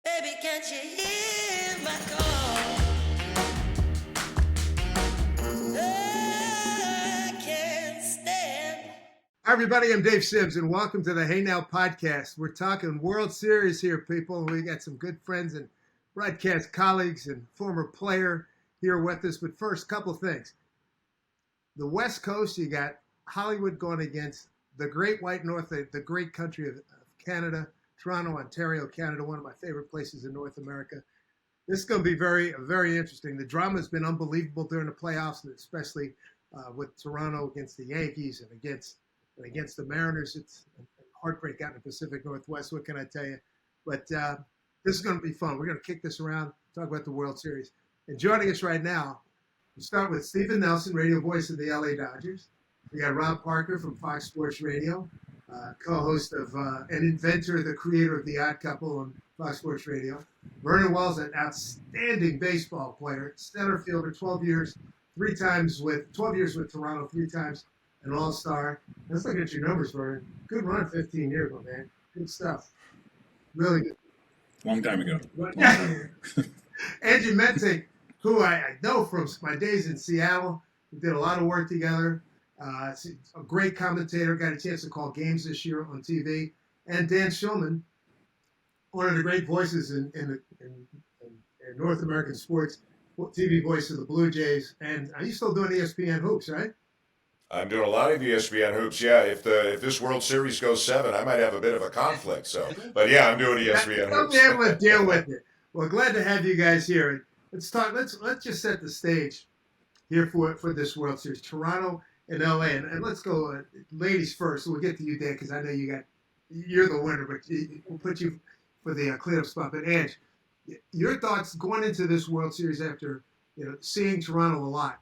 Baby, can't you hear my call? I can't stand. Hi, everybody. I'm Dave Sims, and welcome to the Hey Now podcast. We're talking World Series here, people. We got some good friends and broadcast colleagues and former player here with us. But first, a couple of things. The West Coast, you got Hollywood going against the Great White North, the great country of Canada, Toronto, Ontario, Canada, one of my favorite places in North America. This is going to be very, very interesting. The drama has been unbelievable during the playoffs, and especially with Toronto against the Yankees and against the Mariners. It's a heartbreak out in the Pacific Northwest. What can I tell you? But this is going to be fun. We're going to kick this around, talk about the World Series. And joining us right now, we start with Stephen Nelson, radio voice of the LA Dodgers. We got Rob Parker from Fox Sports Radio, co-host of and inventor, the creator of The Odd Couple on Fox Sports Radio. Vernon Wells, an outstanding baseball player, center fielder, 12 years with Toronto, 3 times an all-star. Let's look at your numbers, Vernon. Good run, 15 years, my man. Good stuff. Really good. Long time ago. Angie Mentink, who I know from my days in Seattle. We did a lot of work together. A great commentator, got a chance to call games this year on TV. And Dan Shulman, one of the great voices in North American sports, TV voice of the Blue Jays. And are you still doing ESPN Hoops, right? I'm doing a lot of ESPN hoops. Yeah, if this World Series goes 7, I might have a bit of a conflict. So, but yeah, I'm doing ESPN I'll hoops. be able to deal with it. Well, glad to have you guys here. Let's talk. Let's just set the stage here for this World Series, Toronto and LA, and let's go ladies first. So we'll get to you, Dan, because I know you're the winner, but we'll put you for the cleanup spot. But Ange, your thoughts going into this World Series after seeing Toronto a lot.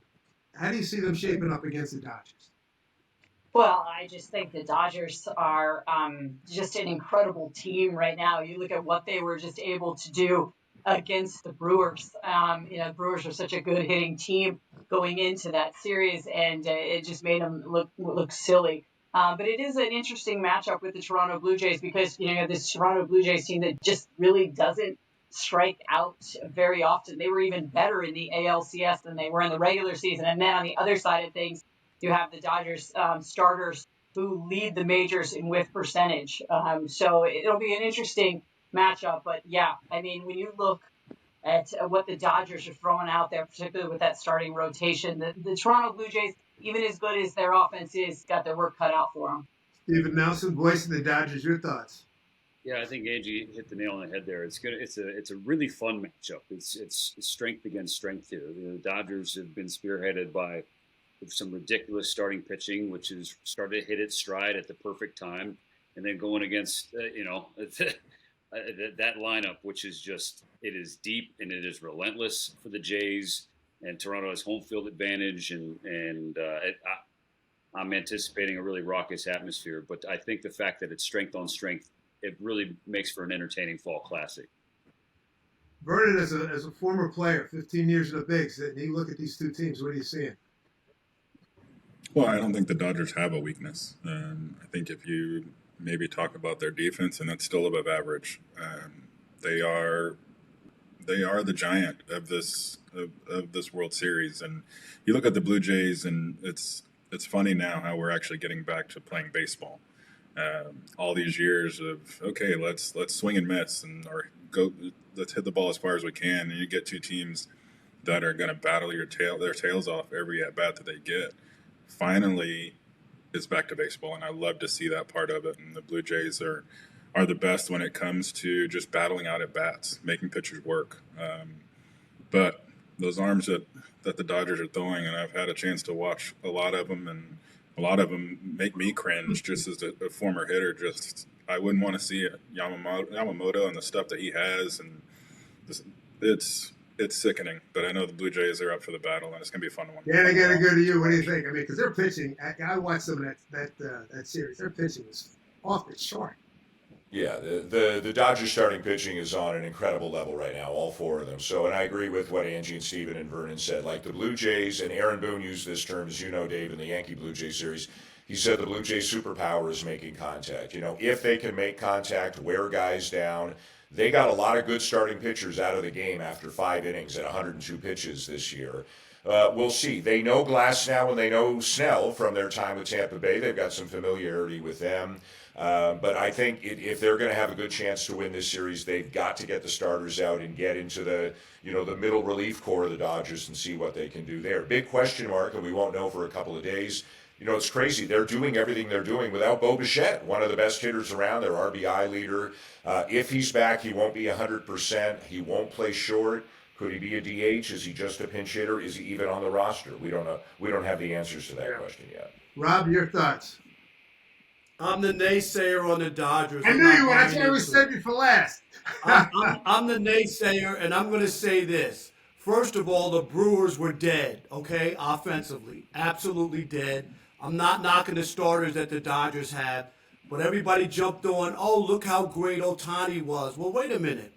How do you see them shaping up against the Dodgers? Well, I just think the Dodgers are just an incredible team right now. You look at what they were just able to do against the Brewers. Brewers are such a good hitting team going into that series, and it just made them look silly. But it is an interesting matchup with the Toronto Blue Jays because, this Toronto Blue Jays team that just really doesn't strike out very often. They were even better in the ALCS than they were in the regular season. And then on the other side of things, you have the Dodgers starters who lead the majors in whiff percentage. So it'll be an interesting matchup. But yeah, I mean, when you look at what the Dodgers are throwing out there, particularly with that starting rotation, the Toronto Blue Jays, even as good as their offense is, got their work cut out for them. Stephen Nelson, voice of the Dodgers, your thoughts? Yeah, I think Angie hit the nail on the head there. It's good. It's a really fun matchup. It's strength against strength here. The Dodgers have been spearheaded by some ridiculous starting pitching, which has started to hit its stride at the perfect time, and then going against that lineup, which is it is deep and it is relentless for the Jays. And Toronto has home field advantage, and I'm anticipating a really raucous atmosphere. But I think the fact that it's strength on strength, it really makes for an entertaining fall classic. Vernon, as a former player, 15 years in the bigs, and you look at these two teams, what are you seeing? Well, I don't think the Dodgers have a weakness. I think if you maybe talk about their defense, and that's still above average, they are the giant of this World Series. And you look at the Blue Jays, and it's funny now how we're actually getting back to playing baseball. All these years of let's swing and miss let's hit the ball as far as we can, and you get two teams that are going to battle their tails off every at bat that they get. Finally, it's back to baseball, and I love to see that part of it. And the Blue Jays are the best when it comes to just battling out at bats, making pitchers work. But those arms that the Dodgers are throwing, and I've had a chance to watch a lot of them, and a lot of them make me cringe just as a former hitter. Just I wouldn't want to see it. Yamamoto and the stuff that he has, and it's sickening. But I know the Blue Jays are up for the battle, and it's going to be a fun one. Yeah, I got to go to you. What do you think? I mean, because their pitching, I watched some of that series. Their pitching was off the chart. Yeah, the Dodgers starting pitching is on an incredible level right now, all 4 of them. So, and I agree with what Angie and Steven and Vernon said. Like the Blue Jays, and Aaron Boone used this term, as you know, Dave, in the Yankee Blue Jays series. He said the Blue Jays' superpower is making contact. If they can make contact, wear guys down, They got a lot of good starting pitchers out of the game after 5 innings at 102 pitches this year. We'll see. They know Glasnow and they know Snell from their time with Tampa Bay. They've got some familiarity with them. But I think if they're going to have a good chance to win this series, they've got to get the starters out and get into the middle relief core of the Dodgers and see what they can do there. Big question mark, and we won't know for a couple of days. It's crazy. They're doing everything they're doing without Bo Bichette, one of the best hitters around, their RBI leader. If he's back, he won't be 100%. He won't play short. Could he be a DH? Is he just a pinch hitter? Is he even on the roster? We don't know. We don't have the answers to that question yet. Rob, your thoughts? I'm the naysayer on the Dodgers. I knew you were. That's why I was saving you for last. I'm the naysayer, and I'm going to say this. First of all, the Brewers were dead, okay, offensively. Absolutely dead. I'm not knocking the starters that the Dodgers had, but everybody jumped on, oh, look how great Ohtani was. Well, wait a minute.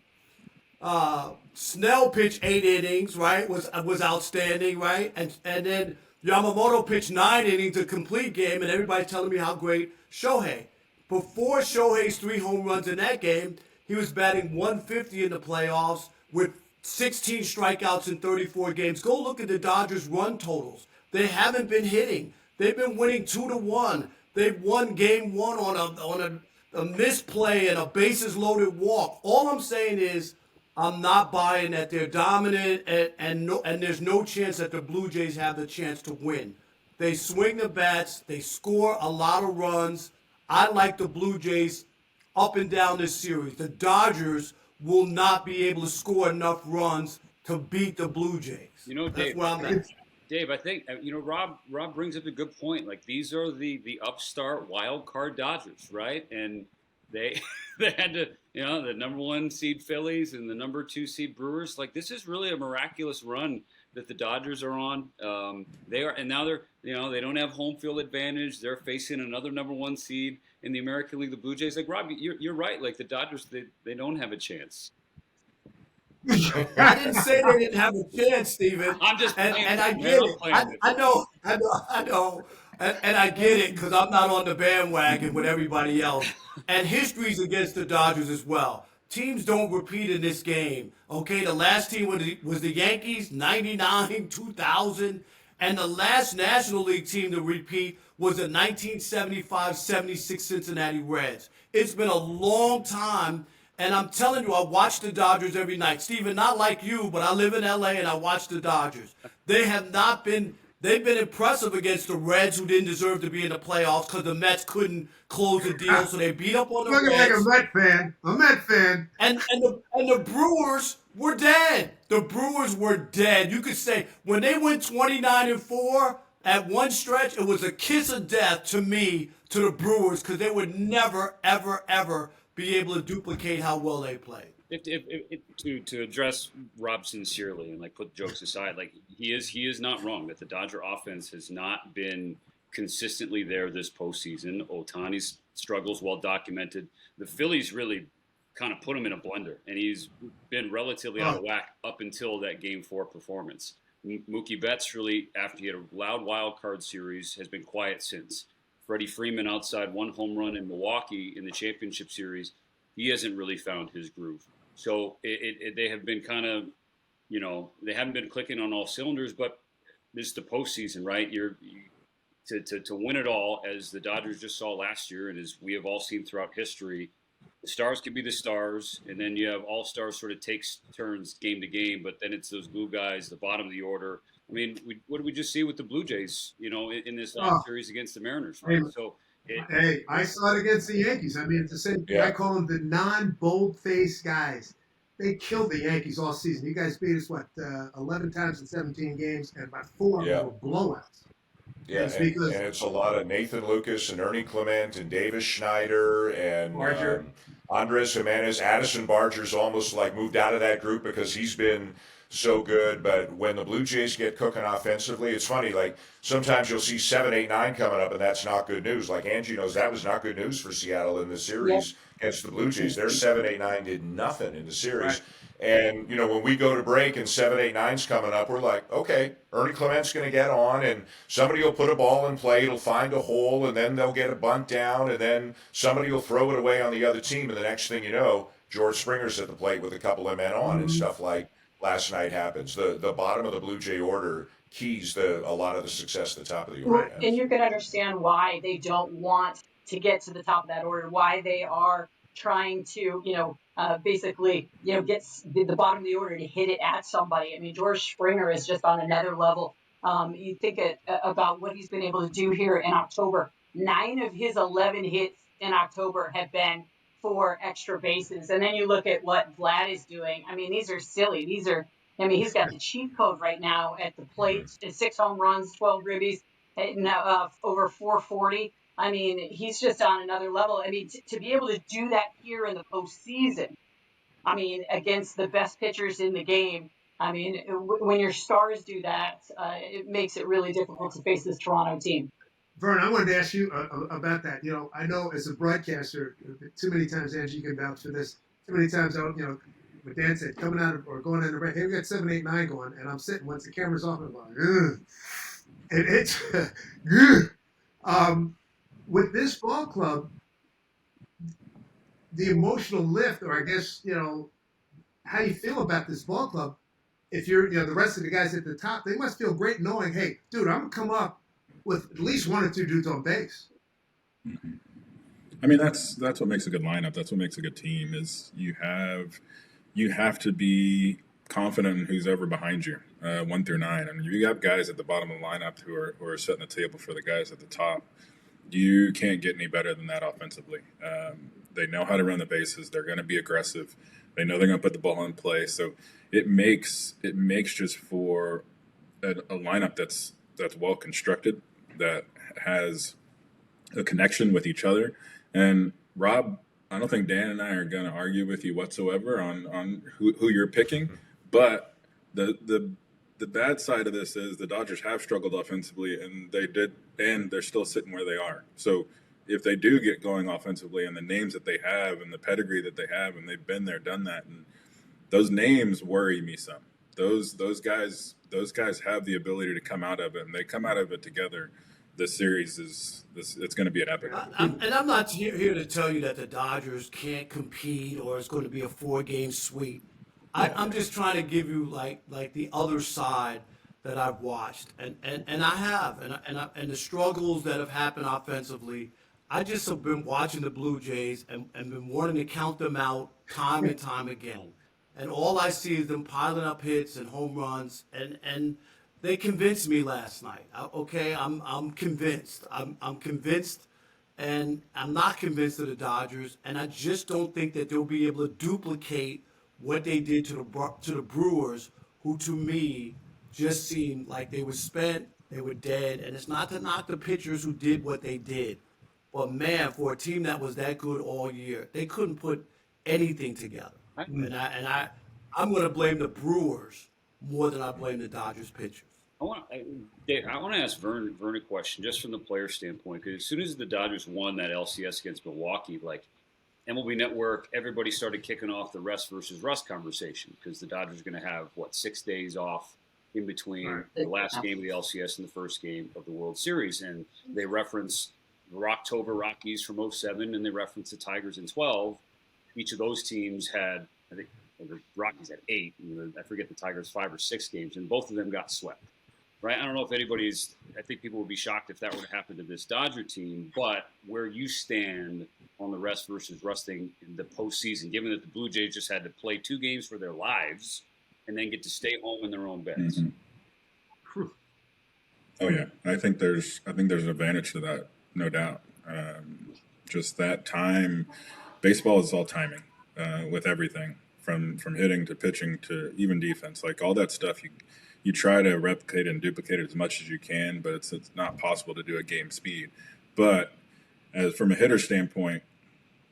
Snell pitched 8 innings, right? Was outstanding, right? And then Yamamoto pitched 9 innings, a complete game, and everybody's telling me how great Shohei. Before Shohei's 3 home runs in that game, he was batting 150 in the playoffs with 16 strikeouts in 34 games. Go look at the Dodgers' run totals. They haven't been hitting. They've been winning 2-1. They've won game 1 on a misplay and a bases loaded walk. All I'm saying is, I'm not buying that they're dominant and there's no chance that the Blue Jays have the chance to win. They swing the bats. They score a lot of runs. I like the Blue Jays up and down this series. The Dodgers will not be able to score enough runs to beat the Blue Jays. That's Dave, where I'm at. Dave, I think Rob brings up a good point. Like, these are the upstart wild card Dodgers, right? And they had to, the number 1 seed Phillies and the number 2 seed Brewers. Like, this is really a miraculous run that the Dodgers are on. Now they're, they don't have home field advantage. They're facing another number 1 seed in the American League, the Blue Jays. Like, Rob, you're right. Like, the Dodgers, they don't have a chance. I didn't say they didn't have a chance, Steven. I'm just and playing, I man. get I'm it. playing it. I know. And I get it because I'm not on the bandwagon with everybody else. And history's against the Dodgers as well. Teams don't repeat in this game. Okay, the last team was the Yankees, 99, 2000. And the last National League team to repeat was the 1975-76 Cincinnati Reds. It's been a long time. And I'm telling you, I watch the Dodgers every night. Steven, not like you, but I live in L.A. and I watch the Dodgers. They've been impressive against the Reds, who didn't deserve to be in the playoffs because the Mets couldn't close the deal, so they beat up on the Reds. Looking like a Met fan. And the Brewers were dead. The Brewers were dead. You could say when they went 29-4 at one stretch, it was a kiss of death to me, to the Brewers, because they would never, ever, ever be able to duplicate how well they played. To address Rob sincerely and put jokes aside, he is not wrong that the Dodger offense has not been consistently there this postseason. Ohtani's struggles well documented. The Phillies really kind of put him in a blender, and he's been relatively out of whack up until that Game 4 performance. Mookie Betts really, after he had a loud wild card series, has been quiet since. Freddie Freeman outside 1 home run in Milwaukee in the championship series, he hasn't really found his groove. So they have been kind of, they haven't been clicking on all cylinders, but this is the postseason, right? To win it all, as the Dodgers just saw last year, and as we have all seen throughout history, the stars can be the stars, and then you have all stars sort of takes turns game to game, but then it's those glue guys, the bottom of the order. I mean, what did we just see with the Blue Jays, in this last series against the Mariners, right? I saw it against the Yankees. I mean, it's the same thing. I call them the non-bold-faced guys. They killed the Yankees all season. You guys beat us, 11 times in 17 games, and about 4 of them were blowouts. Yeah, and it's a lot of Nathan Lucas and Ernie Clement and Davis Schneider and Andres Jimenez. Addison Barger's almost moved out of that group because he's been so good. But when the Blue Jays get cooking offensively, it's funny. Sometimes you'll see 7, 8, 9 coming up, and that's not good news. Angie knows that was not good news for Seattle in the series against the Blue Jays. Their 7, 8, 9 did nothing in the series. Right. And, when we go to break and 7, 8, 9's coming up, we're like, okay, Ernie Clement's going to get on, and somebody will put a ball in play, it'll find a hole, and then they'll get a bunt down, and then somebody will throw it away on the other team, and the next thing you know, George Springer's at the plate with a couple of men on, and stuff like last night happens. The bottom of the Blue Jay order keys a lot of the success at the top of the order. And you can understand why they don't want to get to the top of that order, why they are trying to, basically, get the bottom of the order to hit it at somebody. I mean, George Springer is just on another level. You think about what he's been able to do here in October. 9 of his 11 hits in October have been for extra bases. And then you look at what Vlad is doing. I mean, these are silly. He's got the cheat code right now at the plate. 6 home runs, 12 ribbies, over 440. I mean, he's just on another level. I mean, to be able to do that here in the postseason, I mean, against the best pitchers in the game, I mean, when your stars do that, it makes it really difficult to face this Toronto team. Vern, I wanted to ask you about that. I know as a broadcaster, too many times, Angie, you can vouch for this. Too many times, what Dan said, coming out or going in the break, hey, we got 7, 8, 9 going, and I'm sitting once the camera's off, and I'm like, ugh. And it's, ugh. With this ball club, the emotional lift, or I guess, how you feel about this ball club, if you're, the rest of the guys at the top, they must feel great knowing, hey, dude, I'm going to come up with at least 1 or 2 dudes on base. Mm-hmm. I mean, that's what makes a good lineup. That's what makes a good team is you have to be confident in who's ever behind you, 1 through 9. I mean, you have guys at the bottom of the lineup who are setting the table for the guys at the top. You can't get any better than that offensively. They know how to run the bases. They're going to be aggressive. They know they're going to put the ball in play. So it makes just for a lineup that's well constructed, that has a connection with each other. And Rob, I don't think Dan and I are going to argue with you whatsoever on who you're picking. But the bad side of this is the Dodgers have struggled offensively, and they're still sitting where they are. So if they do get going offensively, and the names that they have and the pedigree that they have, and they've been there, done that, and those names worry me some. Those guys have the ability to come out of it, and they come out of it together. This series it's going to be an epic. And I'm not here to tell you that the Dodgers can't compete or it's going to be a 4-game sweep. I'm just trying to give you like the other side that I've watched, and I have, and the struggles that have happened offensively. I just have been watching the Blue Jays and been wanting to count them out time and time again. And all I see is them piling up hits and home runs, and they convinced me last night. I'm convinced. I'm convinced, and I'm not convinced of the Dodgers, and I just don't think that they'll be able to duplicate what they did to the Brewers, who to me just seemed like they were spent, they were dead, and it's not to knock the pitchers who did what they did, but man, for a team that was that good all year, they couldn't put anything together. I'm going to blame the Brewers more than I blame the Dodgers pitchers. I want to ask Vern a question just from the player standpoint, because as soon as the Dodgers won that LCS against Milwaukee, like MLB Network, everybody started kicking off the rest versus rust conversation, because the Dodgers are going to have 6 days off in between the last game of the LCS and the first game of the World Series, and they reference the October Rockies from 07, and they reference the Tigers in 12. Each of those teams had, I think, the Rockies had 8. I forget the Tigers 5 or 6 games, and both of them got swept. Right? I don't know if I think people would be shocked if that were to happen to this Dodger team, but where you stand on the rest versus rusting in the postseason, given that the Blue Jays just had to play 2 games for their lives and then get to stay home in their own beds. Mm-hmm. Oh yeah, I think there's an advantage to that, no doubt. Just that time, baseball is all timing with everything from hitting to pitching to even defense, like all that stuff. You try to replicate and duplicate it as much as you can, but it's not possible to do at game speed. But as from a hitter standpoint,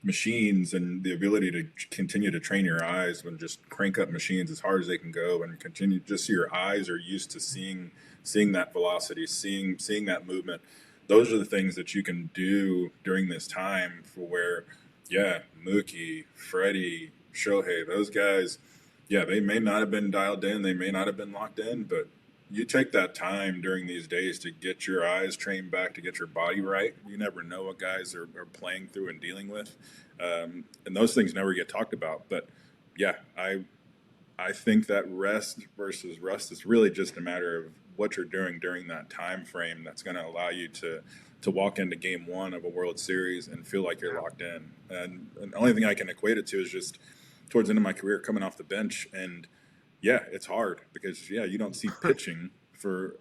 machines and the ability to continue to train your eyes and just crank up machines as hard as they can go and continue, just so your eyes are used to seeing that velocity, seeing that movement. Those are the things that you can do during this time for where, Mookie, Freddie, Shohei, those guys, they may not have been dialed in, they may not have been locked in, but you take that time during these days to get your eyes trained back, to get your body right. You never know what guys are playing through and dealing with, and those things never get talked about. But yeah, I think that rest versus rust is really just a matter of what you're doing during that time frame that's going to allow you to walk into game one of a World Series and feel like you're locked in. And the only thing I can equate it to is just towards the end of my career coming off the bench. And yeah, it's hard because you don't see pitching for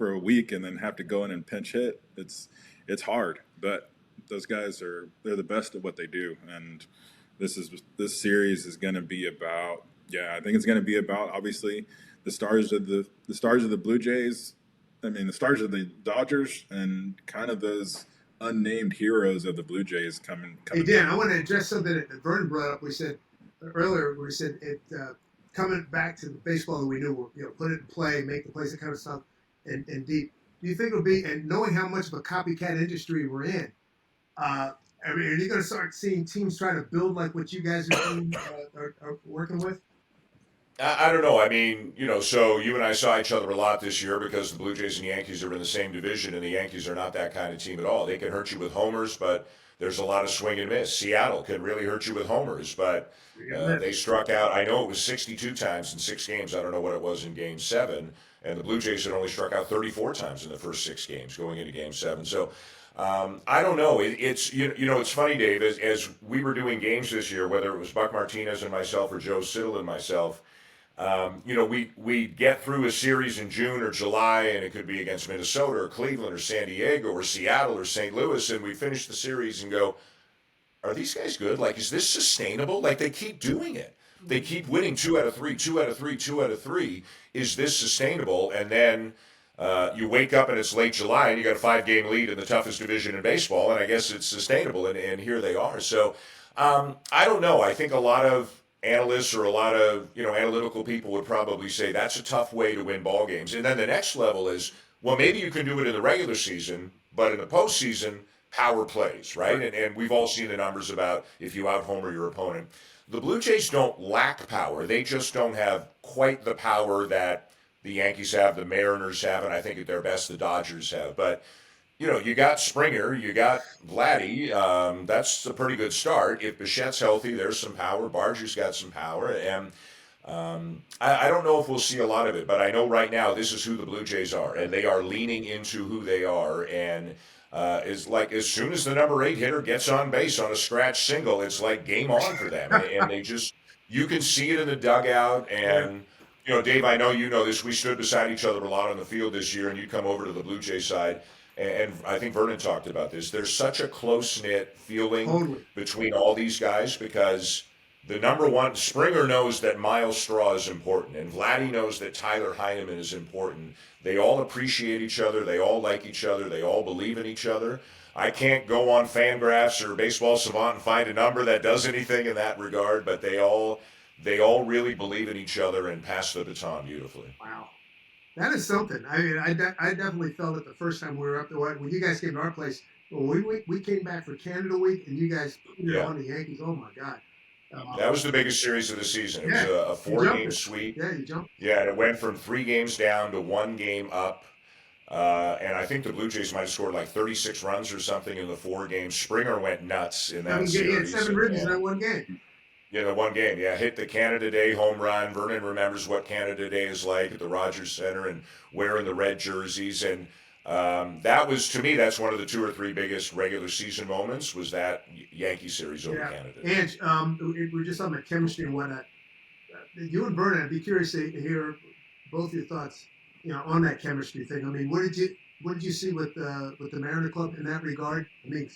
a week and then have to go in and pinch hit. It's hard, but those guys they're the best at what they do. And this series is going to be about, I think it's going to be about obviously the stars of the Blue Jays. I mean, the stars of the Dodgers and kind of those unnamed heroes of the Blue Jays coming. Hey Dan, I want to address something that Vernon brought up. We said earlier, it coming back to the baseball that we knew, put it in play, make the plays, that kind of stuff, and deep. Do you think it'll be, and knowing how much of a copycat industry we're in, I mean, are you going to start seeing teams try to build like what you guys are doing, are working with? I don't know. I mean, so you and I saw each other a lot this year because the Blue Jays and Yankees are in the same division, and the Yankees are not that kind of team at all. They can hurt you with homers, but there's a lot of swing and miss. Seattle can really hurt you with homers, but they struck out. I know it was 62 times in 6 games. I don't know what it was in Game 7, and the Blue Jays had only struck out 34 times in the first 6 games going into Game 7. So I don't know. It's it's funny, Dave. As we were doing games this year, whether it was Buck Martinez and myself or Joe Siddle and myself. We get through a series in June or July, and it could be against Minnesota or Cleveland or San Diego or Seattle or St. Louis, and we finish the series and go, are these guys good? Like, is this sustainable? Like, they keep doing it. They keep winning 2 out of 3, 2 out of 3, 2 out of 3. Is this sustainable? And then you wake up and it's late July, and you got a 5-game lead in the toughest division in baseball, and I guess it's sustainable, and here they are. So I don't know. I think a lot of analysts or a lot of analytical people would probably say that's a tough way to win ball games. And then the next level is, well, maybe you can do it in the regular season, but in the postseason, power plays, right? And we've all seen the numbers about if you out-homer your opponent. The Blue Jays don't lack power. They just don't have quite the power that the Yankees have, the Mariners have, and I think at their best the Dodgers have. But you got Springer, you got Vladdy. That's a pretty good start. If Bichette's healthy, there's some power. Barger's got some power. And I don't know if we'll see a lot of it, but I know right now this is who the Blue Jays are, and they are leaning into who they are. And it's like as soon as the number 8 hitter gets on base on a scratch single, it's like game on for them. And they just, you can see it in the dugout. And, Dave, I know you know this. We stood beside each other a lot on the field this year, and you'd come over to the Blue Jay side. And I think Vernon talked about this. There's such a close-knit feeling between all these guys because the number one, Springer knows that Miles Straw is important, and Vladdy knows that Tyler Heineman is important. They all appreciate each other. They all like each other. They all believe in each other. I can't go on Fangraphs or Baseball Savant and find a number that does anything in that regard, but they all really believe in each other and pass the baton beautifully. Wow. That is something. I mean, I definitely felt it the first time we were up there. When you guys came to our place, we came back for Canada Week, and you guys put it on the Yankees. Oh, my God. That was the biggest series of the season. It was a 4-game sweep. Yeah, you jumped. Yeah, and it went from 3 games down to 1 game up. And I think the Blue Jays might have scored like 36 runs or something in the 4 games. Springer went nuts in that series. He had 7 ribs in that 1 game. Yeah, the 1 game. Yeah, hit the Canada Day home run. Vernon remembers what Canada Day is like at the Rogers Center and wearing the red jerseys. And that was, to me, that's one of the 2 or 3 biggest regular season moments was that Yankee series over Canada. And we're just talking about chemistry and whatnot. You and Vernon, I'd be curious to hear both your thoughts, on that chemistry thing. I mean, what did you see with the Mariner Club in that regard? I mean,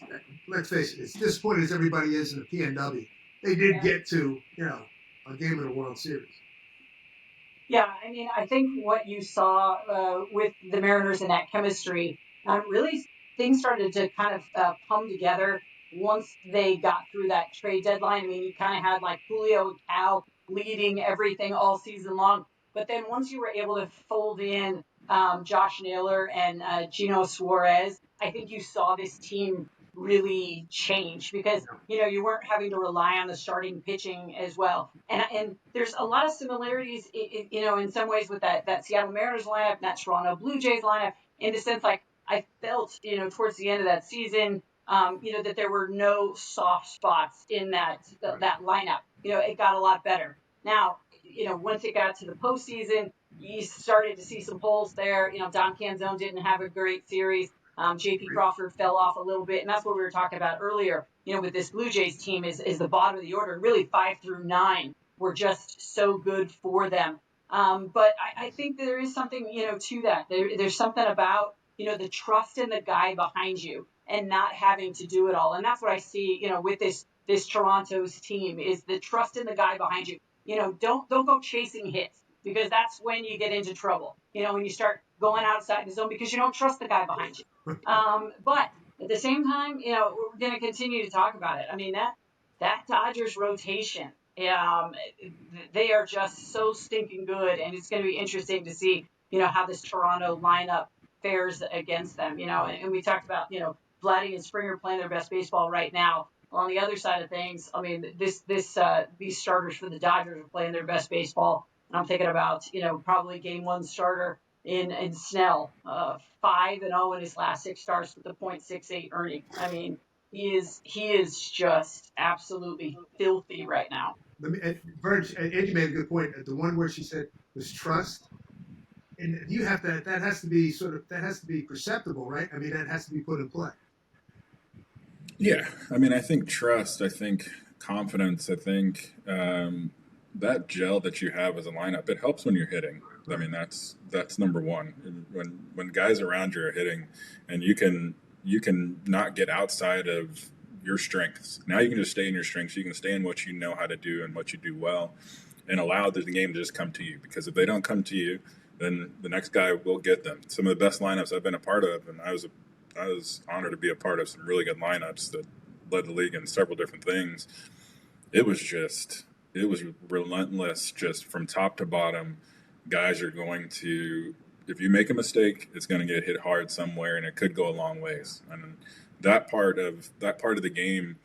let's face it, as disappointed as everybody is in the PNW. They did get to, a game of the World Series. Yeah, I mean, I think what you saw with the Mariners and that chemistry, really things started to kind of come together once they got through that trade deadline. I mean, you kind of had like Julio and Cal leading everything all season long. But then once you were able to fold in Josh Naylor and Gino Suarez, I think you saw this team really changed because you weren't having to rely on the starting pitching as well. And there's a lot of similarities, in some ways with that Seattle Mariners lineup and that Toronto Blue Jays lineup, in the sense like I felt towards the end of that season, that there were no soft spots in that lineup. It got a lot better. Now, once it got to the postseason, you started to see some holes there. Don Canzone didn't have a great series. J.P. Crawford fell off a little bit, and that's what we were talking about earlier. With this Blue Jays team is the bottom of the order. Really, 5 through 9 were just so good for them. But I think there is something to that. There's something about the trust in the guy behind you and not having to do it all. And that's what I see with this Toronto's team is the trust in the guy behind you. Don't go chasing hits, because that's when you get into trouble. When you start going outside the zone because you don't trust the guy behind you. But at the same time, we're going to continue to talk about it. I mean, that Dodgers rotation, they are just so stinking good, and it's going to be interesting to see, how this Toronto lineup fares against them. And we talked about, Vladdy and Springer playing their best baseball right now. On the other side of things, I mean, these starters for the Dodgers are playing their best baseball. And I'm thinking about, probably game 1 starter in Snell, 5-0 in his last 6 starts with a .68 earning. I mean, he is just absolutely filthy right now. Angie made a good point. The one where she said was trust, and you have that has to be perceptible, right? I mean, that has to be put in play. Yeah, I mean, I think trust, I think confidence, I think that gel that you have as a lineup, it helps when you're hitting. I mean, that's number one. When guys around you are hitting, and you can not get outside of your strengths. Now you can just stay in your strengths. You can stay in what you know how to do and what you do well, and allow the game to just come to you. Because if they don't come to you, then the next guy will get them. Some of the best lineups I've been a part of, and I was honored to be a part of some really good lineups that led the league in several different things. It was relentless, just from top to bottom. Guys are going to, if you make a mistake, it's going to get hit hard somewhere, and it could go a long ways. And that part of the game,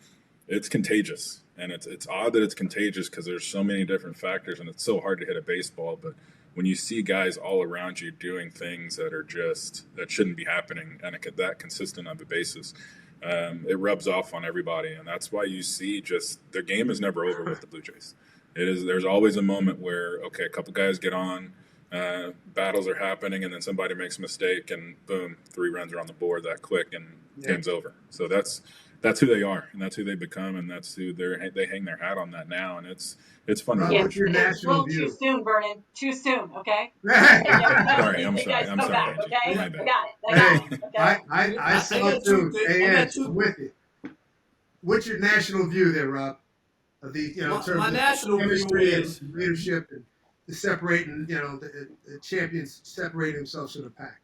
it's contagious. And it's odd that it's contagious because there's so many different factors, and it's so hard to hit a baseball. But when you see guys all around you doing things that shouldn't be happening on that consistent of a basis, it rubs off on everybody. And that's why you see just their game is never over with the Blue Jays. There's always a moment where, okay, a couple guys get on, battles are happening, and then somebody makes a mistake, and boom, 3 runs are on the board that quick, and game's over. So that's who they are, and that's who they become, and that's who they hang their hat on that now, and it's fun. What's your national view? Too soon, Vernon. Too soon. Okay. Sorry, I'm sorry. I'm sorry, back, Angie. okay? My bad. I got it. Okay? I saw it too. I'm with you. What's your national view there, Rob? Of the, in terms my of national view chemistry is and leadership and the separating, the champions separating themselves from the pack.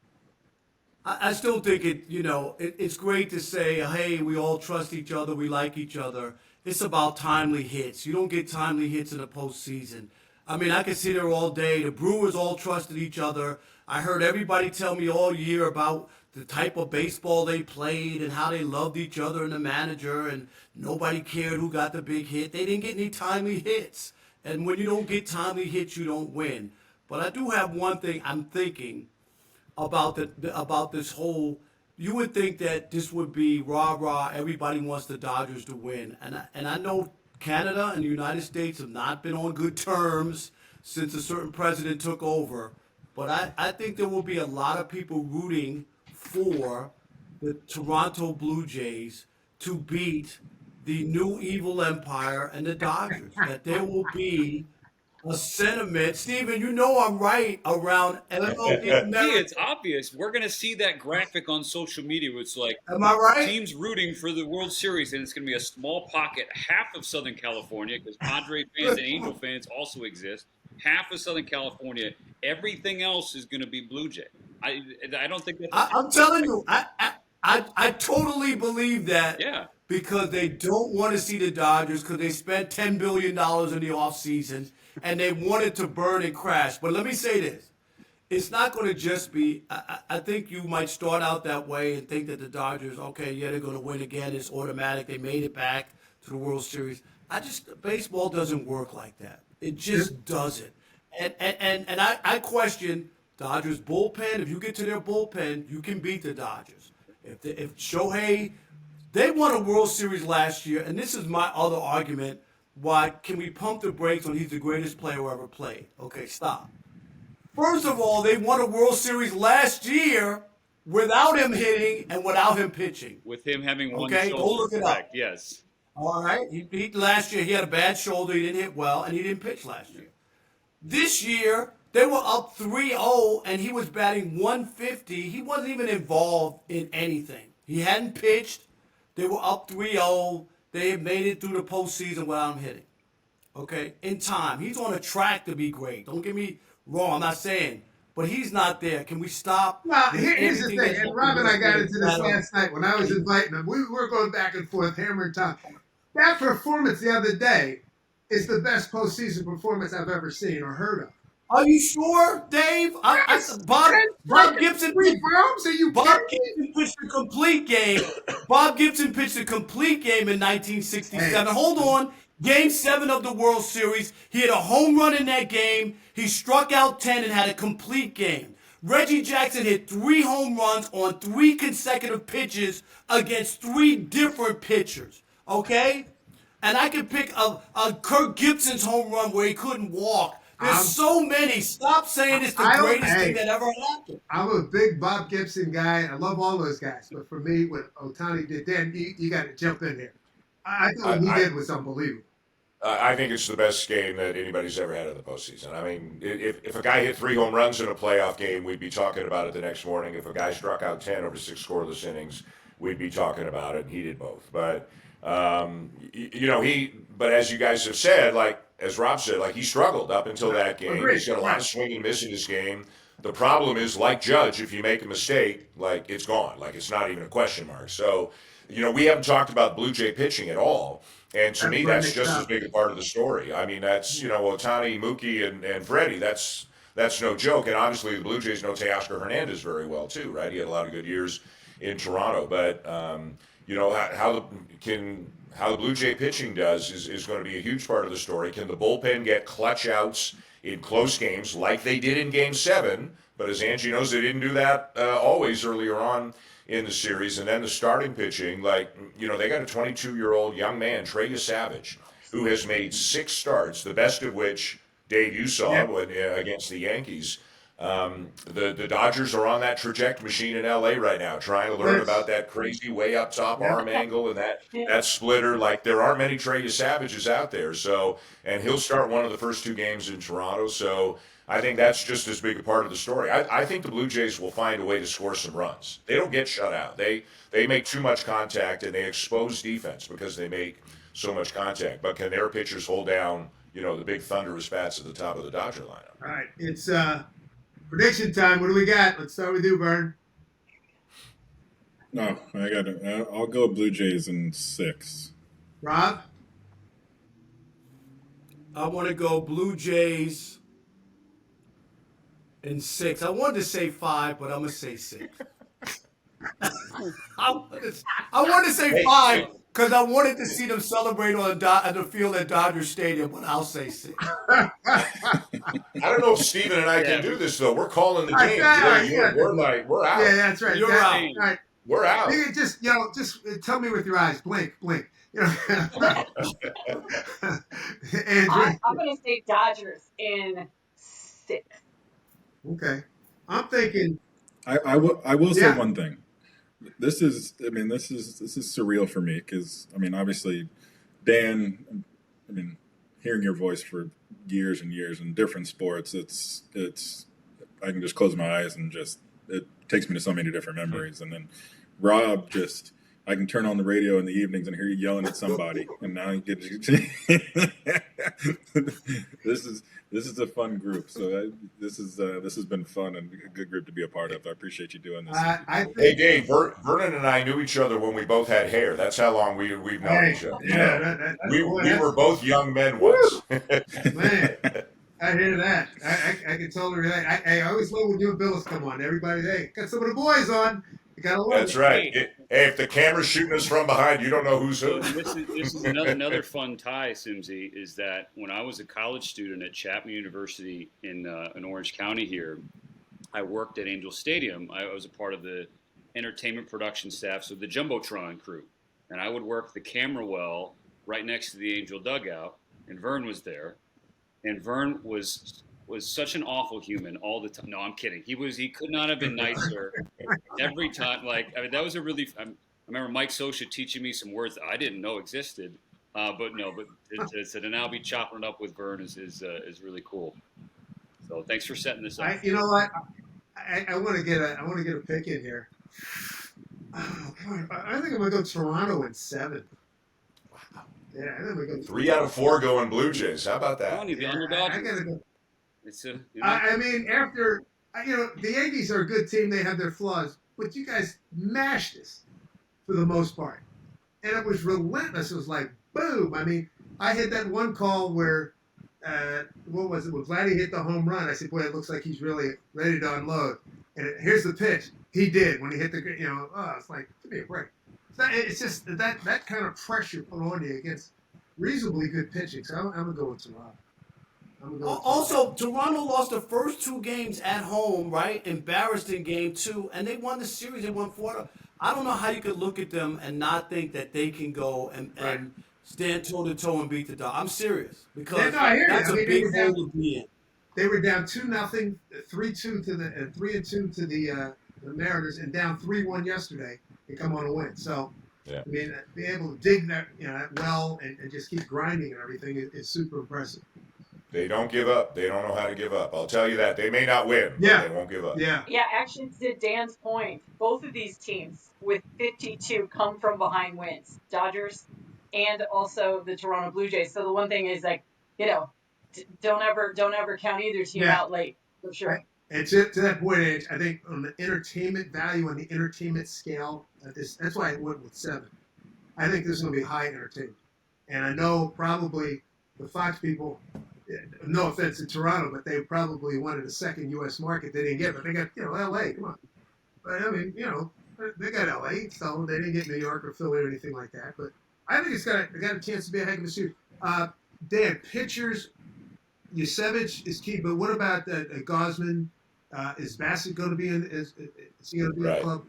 I still think it's great to say, hey, we all trust each other, we like each other. It's about timely hits. You don't get timely hits in the postseason. I mean, I could sit there all day. The Brewers all trusted each other. I heard everybody tell me all year about the type of baseball they played and how they loved each other and the manager, and nobody cared who got the big hit. They didn't get any timely hits. And when you don't get timely hits, you don't win. But I do have one thing I'm thinking about this whole. You would think that this would be rah-rah, everybody wants the Dodgers to win. And I know Canada and the United States have not been on good terms since a certain president took over. But I think there will be a lot of people rooting for the Toronto Blue Jays to beat the new evil empire and the Dodgers. That there will be a sentiment. Steven, I'm right around MLB Yeah, it's obvious. We're going to see that graphic on social media where it's like, am I right? teams rooting for the World Series, and it's going to be a small pocket, half of Southern California, because Padre fans and Angel fans also exist, half of Southern California. Everything else is going to be Blue Jay. I don't think that's... I'm telling you, I totally believe that. Yeah. Because they don't want to see the Dodgers because they spent $10 billion in the offseason and they wanted to burn and crash. But let me say this. it's not going to just be. I think you might start out that way and think that the Dodgers, okay, yeah, they're going to win again. It's automatic. They made it back to the World Series. Baseball doesn't work like that. It just doesn't. And I question Dodgers bullpen. If you get to their bullpen, you can beat the Dodgers. If Shohei, they won a World Series last year, and this is my other argument. Why can we pump the brakes on he's the greatest player who ever played? Okay, stop. First of all, they won a World Series last year without him hitting and without him pitching. With him having one Okay, shoulder, go look it correct, up. yes. All right. Last year, he had a bad shoulder. He didn't hit well, and he didn't pitch last year. This year, they were up 3-0, and he was batting 150. He wasn't even involved in anything. He hadn't pitched. They were up 3-0. They had made it through the postseason without him hitting. Okay? In time. He's on a track to be great. Don't get me wrong. I'm not saying. But he's not there. Can we stop? Well, here's the thing. And Rob and I got into this last night when I was inviting him. We were going back and forth, hammer and time. That performance the other day is the best postseason performance I've ever seen or heard of. Are you sure, Dave? Bob Gibson. Are you Bob kidding me? Gibson pitched a complete game. Bob Gibson pitched a complete game in 1967. Hey. Hold on. Game 7 of the World Series. He had a home run in that game. He struck out 10 and had a complete game. Reggie Jackson hit 3 home runs on 3 consecutive pitches against 3 different pitchers. Okay? And I could pick a Kirk Gibson's home run where he couldn't walk. There's so many. Stop saying it's the greatest thing that ever happened. I'm a big Bob Gibson guy. I love all those guys. But for me, what Ohtani did then, you got to jump in here. I thought what he did was unbelievable. I think it's the best game that anybody's ever had in the postseason. I mean, if a guy hit 3 home runs in a playoff game, we'd be talking about it the next morning. If a guy struck out 10 over 6 scoreless innings, we'd be talking about it, and he did both. But, but as you guys have said, like, as Rob said, like, he struggled up until that game. Agreed. He's got a lot of swing and miss in his game. The problem is, like Judge, if you make a mistake, like, it's gone. Like, it's not even a question mark. So, we haven't talked about Blue Jay pitching at all. And to me, that's just as big a part of the story. I mean, that's, Ohtani, Mookie, and Freddie, that's no joke. And obviously, the Blue Jays know Teoscar Hernandez very well, too, right? He had a lot of good years in Toronto. But, how the Blue Jay pitching does is going to be a huge part of the story. Can the bullpen get clutch outs in close games like they did in Game 7? But as Angie knows, they didn't do that always earlier on in the series. And then the starting pitching, they got a 22-year-old young man, Trey Savage, who has made 6 starts, the best of which, Dave, you saw against the Yankees. The Dodgers are on that trajectory machine in LA right now, trying to learn about that crazy way up top arm angle and that splitter. Like, there aren't many Trey Savages out there. So, and he'll start one of the first 2 games in Toronto. So I think that's just as big a part of the story. I think the Blue Jays will find a way to score some runs. They don't get shut out. They make too much contact and they expose defense because they make so much contact. But can their pitchers hold down, the big thunderous bats at the top of the Dodger lineup? All right, it's prediction time. What do we got? Let's start with you, Vern. No, I'll go Blue Jays in 6. Rob? I want to go Blue Jays in 6. I wanted to say 5, but I'm going to say 6. I wanted to say 5 because I wanted to see them celebrate on the field at Dodger Stadium, but I'll say 6. I don't know if Steven and I can do this, though. We're calling the game. We're out. Yeah, that's right. You're out. All right. We're out. You can just tell me with your eyes. Blink. Andrew. I'm going to say Dodgers in 6. Okay. I'm thinking. I will say one thing. This is surreal for me because, obviously, Dan, hearing your voice for years and years in different sports, it's I can just close my eyes and it takes me to so many different memories. And then Rob, I can turn on the radio in the evenings and hear you yelling at somebody, and now you get this is a fun group. So this has been fun and a good group to be a part of. I appreciate you doing this. Hey, Dave, Vernon and I knew each other when we both had hair. That's how long we've known each other. Yeah, we were both young men once. Man. I hear that. I can totally relate. I always love when you and Billis come on. Everybody, hey, got some of the boys on. You gotta love That's it. right. Hey, Hey, if the camera's shooting us from behind, you don't know who's so who. this is another fun tie, Simsy, is that when I was a college student at Chapman University in Orange County here, I worked at Angel Stadium. I was a part of the entertainment production staff, so the Jumbotron crew, and I would work the camera well right next to the Angel dugout, and Vern was there, and Vern was such an awful human all the time. No, I'm kidding. He could not have been nicer every time. Like, I mean, that was a really. I remember Mike Sosha teaching me some words that I didn't know existed. But no, but to now be chopping it up with Vern is really cool. So thanks for setting this up. You know what? I want to get a pick in here. Oh, I think I'm gonna go Toronto in 7. Wow. Yeah, I think I'm gonna go 3 out of 4 going Blue Jays. How about Come on, that? you the Yeah, underdog. I gotta go. It's a, I mean, after the Yankees are a good team. They have their flaws, but you guys mashed us for the most part, and it was relentless. It was like boom. I mean, I hit that one call where what was it? When Vladdy hit the home run, I said, "Boy, it looks like he's really ready to unload." And here's the pitch. He did when he hit the. It's like, give me a break. It's just that kind of pressure put on you against reasonably good pitching. So I'm gonna go with Toronto. Also, Toronto lost the first 2 games at home, right? Embarrassed in game 2, and they won the series. They won 4. I don't know how you could look at them and not think that they can go and stand toe to toe and beat the Dodgers. I'm serious because I hear you. that's I mean, a big hole to be in. They were down 2-0, 3-2 to the 3-2 to the Mariners, and down 3-1 yesterday. They come on a win. So, Yeah. I mean, being able to dig that that well and just keep grinding and everything is super impressive. They don't give up. They don't know how to give up. I'll tell you that. They may not win, Yeah. but they won't give up. Yeah. Yeah, actually, to Dan's point, both of these teams with 52 come from behind wins, Dodgers and also the Toronto Blue Jays. So the one thing is like, don't ever count either team out late for sure. And to that point, Ange, I think on the entertainment value, on the entertainment scale, that's why I went with 7. I think this is going to be high entertainment. And I know probably the Fox people, no offense to Toronto, but they probably wanted a second U.S. market. They didn't get it. But they got, L.A., come on. But, I mean, they got L.A., so they didn't get New York or Philly or anything like that. But I think it got a chance to be a heck of a series. Dan, pitchers, Yusevich is key, but what about Gosman? Is Bassett going to be in? Is he going to be in the club?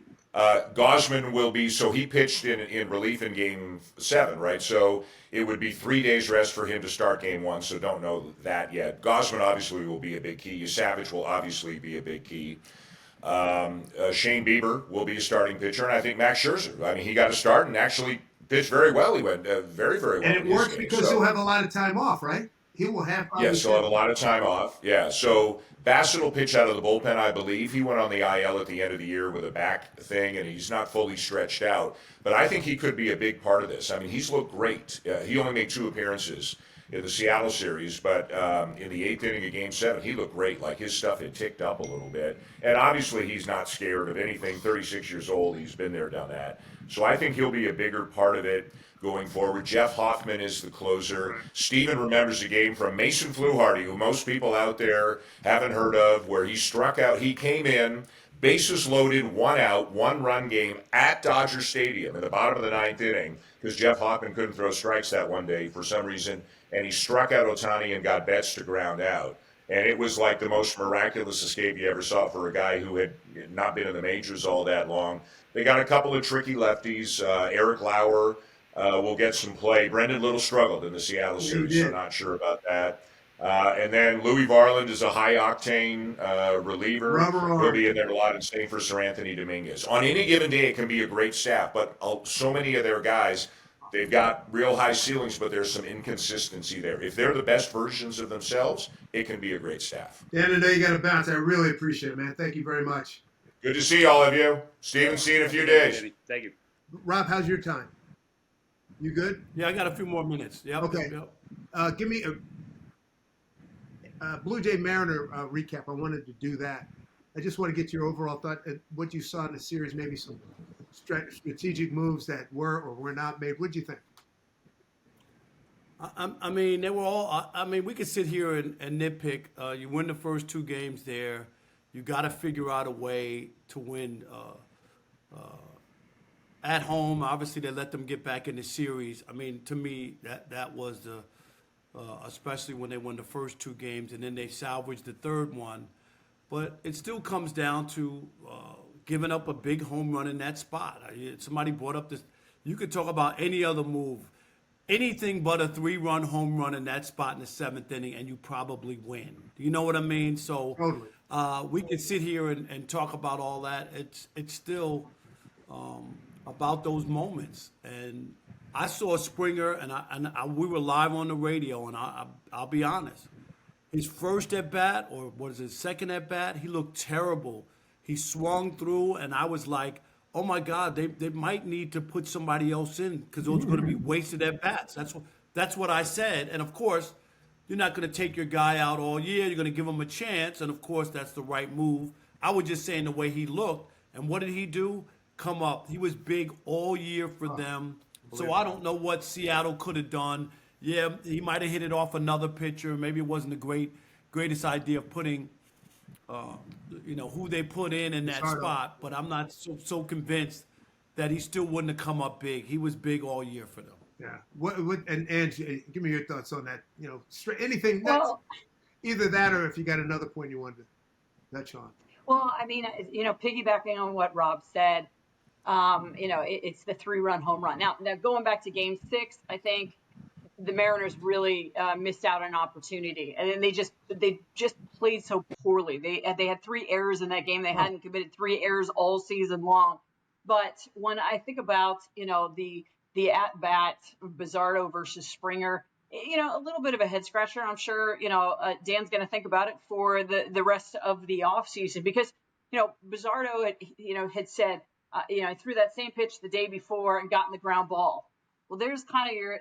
Gosman will be, so he pitched in relief in game 7, right? So it would be 3 days rest for him to start game 1, so don't know that yet. Gosman obviously will be a big key. Savage will obviously be a big key. Shane Bieber will be a starting pitcher, and I think Max Scherzer. I mean, he got a start and actually pitched very well. He went very, very well. And it works because he'll have a lot of time off, right? He will have. Yes, he'll have a lot of time off. Yeah, so Bassett will pitch out of the bullpen, I believe. He went on the IL at the end of the year with a back thing, and he's not fully stretched out. But I think he could be a big part of this. I mean, he's looked great. He only made 2 appearances in the Seattle series, but in the 8th inning of Game 7, he looked great. Like, his stuff had ticked up a little bit. And obviously, he's not scared of anything. 36 years old, he's been there, done that. So I think he'll be a bigger part of it going forward. Jeff Hoffman is the closer. Steven remembers a game from Mason Fluharty, who most people out there haven't heard of, where he struck out. He came in, bases loaded, 1 out, 1-run game at Dodger Stadium in the bottom of the 9th inning, because Jeff Hoffman couldn't throw strikes that one day for some reason, and he struck out Ohtani and got Betts to ground out. And it was like the most miraculous escape you ever saw for a guy who had not been in the majors all that long. They got a couple of tricky lefties. Eric Lauer will get some play. Brendan Little struggled in the Seattle series, so not sure about that. And then Louis Varland is a high-octane reliever. He'll be in there a lot, and same for Sir Anthony Dominguez. On any given day, it can be a great staff, but so many of their guys, they've got real high ceilings, but there's some inconsistency there. If they're the best versions of themselves, it can be a great staff. Dan, I know you got to bounce. I really appreciate it, man. Thank you very much. Good to see all of you. Steven, see you in a few days. Thank you. Rob, how's your time? You good? Yeah, I got a few more minutes. Yep. Okay. Yep. Give me a Blue Jay Mariner recap. I wanted to do that. I just want to get your overall thought, what you saw in the series, maybe some strategic moves that were or were not made. What did you think? I mean, they were all. I mean, we could sit here and nitpick. You win the first two games there. You got to figure out a way to win at home. Obviously, they let them get back in the series. I mean, to me, that was the especially when they won the first two games and then they salvaged the third one. But it still comes down to giving up a big home run in that spot. Somebody brought up this. You could talk about any other move, anything but a 3-run home run in that spot in the seventh inning, and you probably win. You know what I mean? So we could sit here and talk about all that. It's still about those moments. And I saw Springer, and we were live on the radio, and I'll be honest. His first at bat, or what is it, second at bat, he looked terrible. He swung through, and I was like, oh my God, they might need to put somebody else in because those are going to be wasted at bats. That's what I said. And of course, you're not going to take your guy out all year. You're going to give him a chance, and of course, that's the right move. I was just saying the way he looked, and what did he do? Come up. He was big all year for them. So I don't know what Seattle could have done. Yeah, he might have hit it off another pitcher. Maybe it wasn't the greatest idea of putting, who they put in that spot. But I'm not so convinced that he still wouldn't have come up big. He was big all year for them. Yeah. And Angie, give me your thoughts on that. Anything. Well, either that, or if you got another point you wanted to touch on. Well, I mean, piggybacking on what Rob said, it's the 3-run home run. Now going back to Game 6, I think the Mariners really missed out on an opportunity, and then they just played so poorly. They had 3 errors in that game. They hadn't committed 3 errors all season long. But when I think about the at bat Bizzardo versus Springer, a little bit of a head scratcher. I'm sure Dan's going to think about it for the rest of the offseason because Bizzardo had said I threw that same pitch the day before and gotten the ground ball. Well, there's kind of your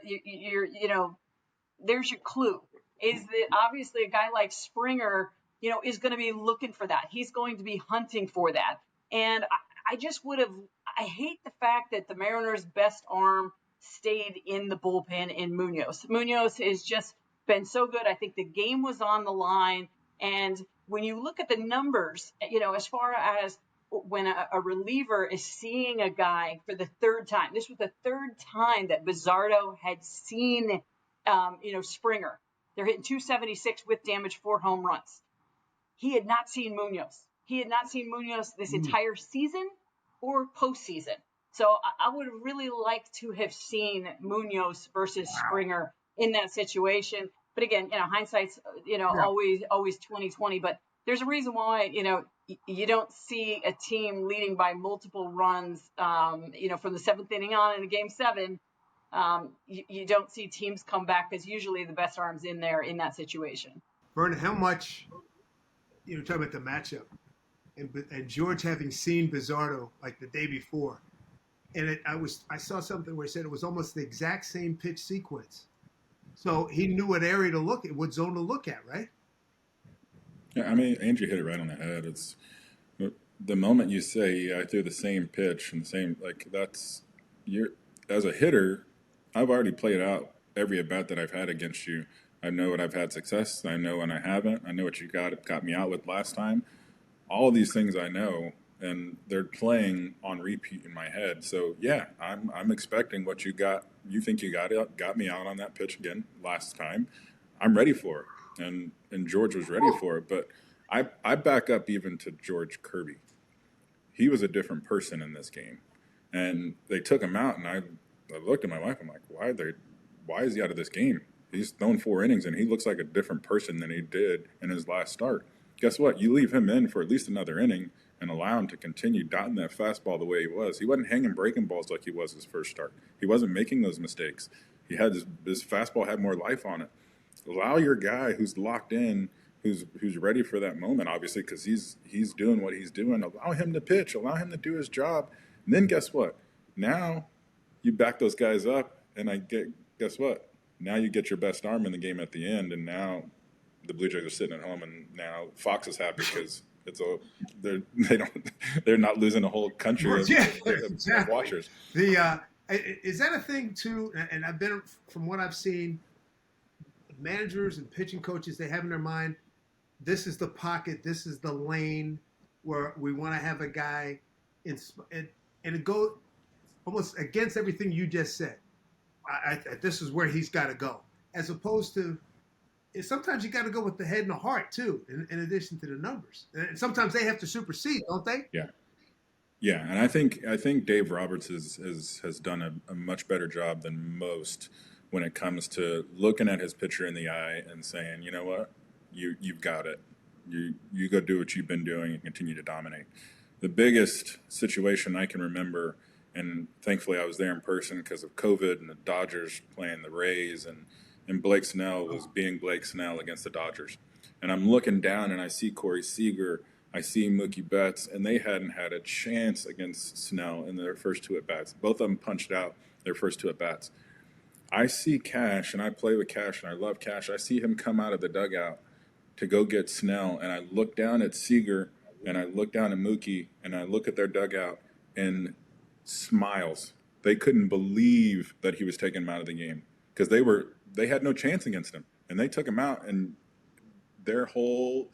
there's your clue is that obviously a guy like Springer, is going to be looking for that. He's going to be hunting for that. And I hate the fact that the Mariners' best arm stayed in the bullpen in Munoz. Munoz has just been so good. I think the game was on the line. And when you look at the numbers, as far as when a reliever is seeing a guy for the third time, this was the third time that Bizzardo had seen, Springer. They're hitting 276 with damage, 4 home runs. He had not seen Munoz. He had not seen Munoz this entire season or postseason. So I would really like to have seen Munoz versus Springer in that situation. But again, hindsight's, always 20/20. But there's a reason why, you don't see a team leading by multiple runs, from the 7th inning on in a Game 7. You don't see teams come back because usually the best arm's in there in that situation. Vernon, how much, talking about the matchup, and George having seen Bizzardo like the day before, and I saw something where he said it was almost the exact same pitch sequence. So he knew what area to look at, what zone to look at, right? Yeah, I mean, Angie hit it right on the head. It's the moment you say, I threw the same pitch and the same, as a hitter, I've already played out every at-bat that I've had against you. I know when I've had success. I know when I haven't. I know what you got me out with last time. All of these things I know, and they're playing on repeat in my head. So, yeah, I'm expecting what you got. You think you got me out on that pitch again last time. I'm ready for it. And George was ready for it. But I back up even to George Kirby. He was a different person in this game. And they took him out, and I looked at my wife. I'm like, why is he out of this game? He's thrown 4 innings, and he looks like a different person than he did in his last start. Guess what? You leave him in for at least another inning and allow him to continue dotting that fastball the way he was. He wasn't hanging breaking balls like he was his first start. He wasn't making those mistakes. He had his fastball had more life on it. Allow your guy who's locked in, who's ready for that moment, obviously, because he's doing what he's doing. Allow him to pitch. Allow him to do his job. And then guess what? Now you back those guys up, and guess what? Now you get your best arm in the game at the end, and now the Blue Jays are sitting at home, and now Fox is happy because they're not losing a whole country of watchers. Is that a thing too? And I've been, from what I've seen, managers and pitching coaches, they have in their mind, this is the pocket, this is the lane where we want to have a guy and it goes almost against everything you just said. This is where he's got to go, as opposed to sometimes you got to go with the head and the heart too, in addition to the numbers. And sometimes they have to supersede, don't they? Yeah, and I think Dave Roberts has done a much better job than most when it comes to looking at his pitcher in the eye and saying, you know what, you've got it. You go do what you've been doing and continue to dominate. The biggest situation I can remember, and thankfully I was there in person because of COVID and the Dodgers playing the Rays, and Blake Snell was being Blake Snell against the Dodgers. And I'm looking down and I see Corey Seager, I see Mookie Betts, and they hadn't had a chance against Snell in their first two at-bats. Both of them punched out their first two at-bats. I see Cash, and I play with Cash, and I love Cash. I see him come out of the dugout to go get Snell, and I look down at Seager, and I look down at Mookie, and I look at their dugout, and smiles. They couldn't believe that he was taking him out of the game because they had no chance against him, and they took him out, and their whole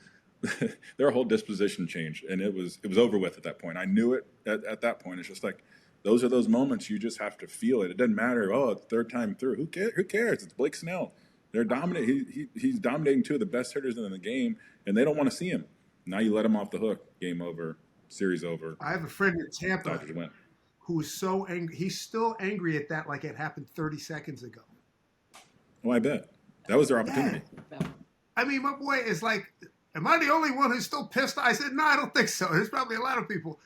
disposition changed, and it was over with at that point. I knew it at that point. It's just like those are those moments you just have to feel it. It doesn't matter. Oh, it's third time through. Who cares? It's Blake Snell. They're dominating. He's dominating two of the best hitters in the game, and they don't want to see him. Now you let him off the hook. Game over. Series over. I have a friend in Tampa Dodgers win. who is so angry. He's still angry at that like it happened 30 seconds ago. Oh, I bet. That was their opportunity. Yeah. I mean, my boy is like, am I the only one who's still pissed? I said, no, I don't think so. There's probably a lot of people.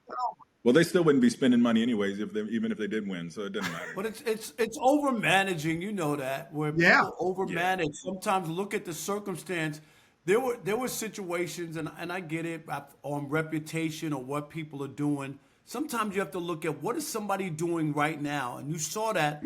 Oh. Well, they still wouldn't be spending money anyways even if they did win, so it doesn't matter. But it's over managing, you know that, where people over manage. Sometimes look at the circumstance. There were situations, and I get it, on reputation or what people are doing. Sometimes you have to look at what is somebody doing right now, and you saw that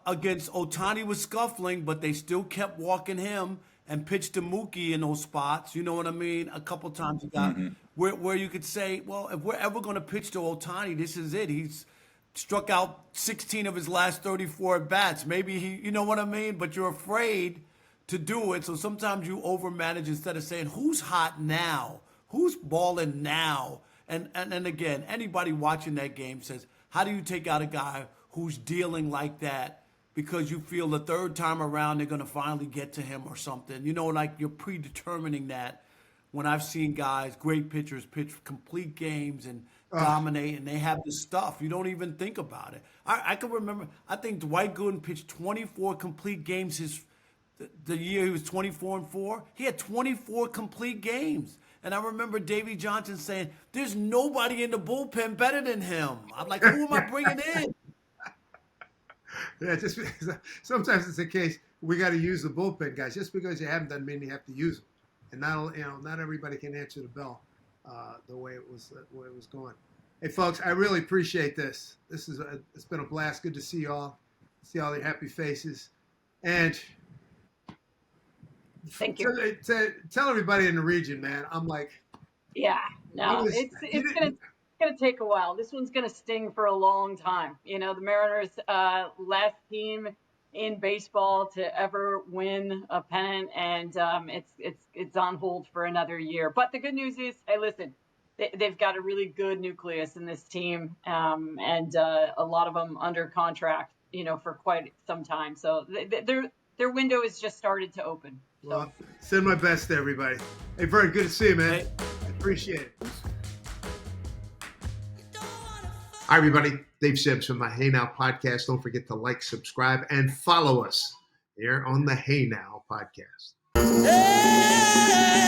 against Ohtani was scuffling, but they still kept walking him and pitched to Mookie in those spots. You know what I mean? A couple times you got where you could say, well, if we're ever going to pitch to Ohtani, this is it. He's struck out 16 of his last 34 at bats. Maybe you know what I mean? But you're afraid to do it. So sometimes you overmanage instead of saying, who's hot now? Who's balling now? And again, anybody watching that game says, how do you take out a guy who's dealing like that because you feel the third time around they're going to finally get to him or something? You know, like you're predetermining that. When I've seen guys, great pitchers, pitch complete games and dominate, and they have the stuff. You don't even think about it. I can remember, I think Dwight Gooden pitched 24 complete games the year he was 24-4. He had 24 complete games. And I remember Davey Johnson saying, there's nobody in the bullpen better than him. I'm like, who am I bringing in? Yeah, just sometimes it's the case we got to use the bullpen guys. Just because you haven't doesn't mean you have to use them. And not everybody can answer the bell the way it was going. Hey, folks, I really appreciate this. It's been a blast. Good to see y'all. See all your happy faces. And Thank you. Tell everybody in the region, man. I'm like, yeah, no, it's gonna take a while. This one's gonna sting for a long time. You know, the Mariners, last team in baseball to ever win a pennant, and it's on hold for another year. But the good news is, hey, listen, they've got a really good nucleus in this team, and a lot of them under contract, you know, for quite some time. So their window has just started to open. So. Well, send my best to everybody. Hey, Vern, good to see you, man. Hey. Appreciate it. Hi, everybody. Dave Sims from the Hey Now podcast. Don't forget to like, subscribe, and follow us here on the Hey Now podcast. Hey!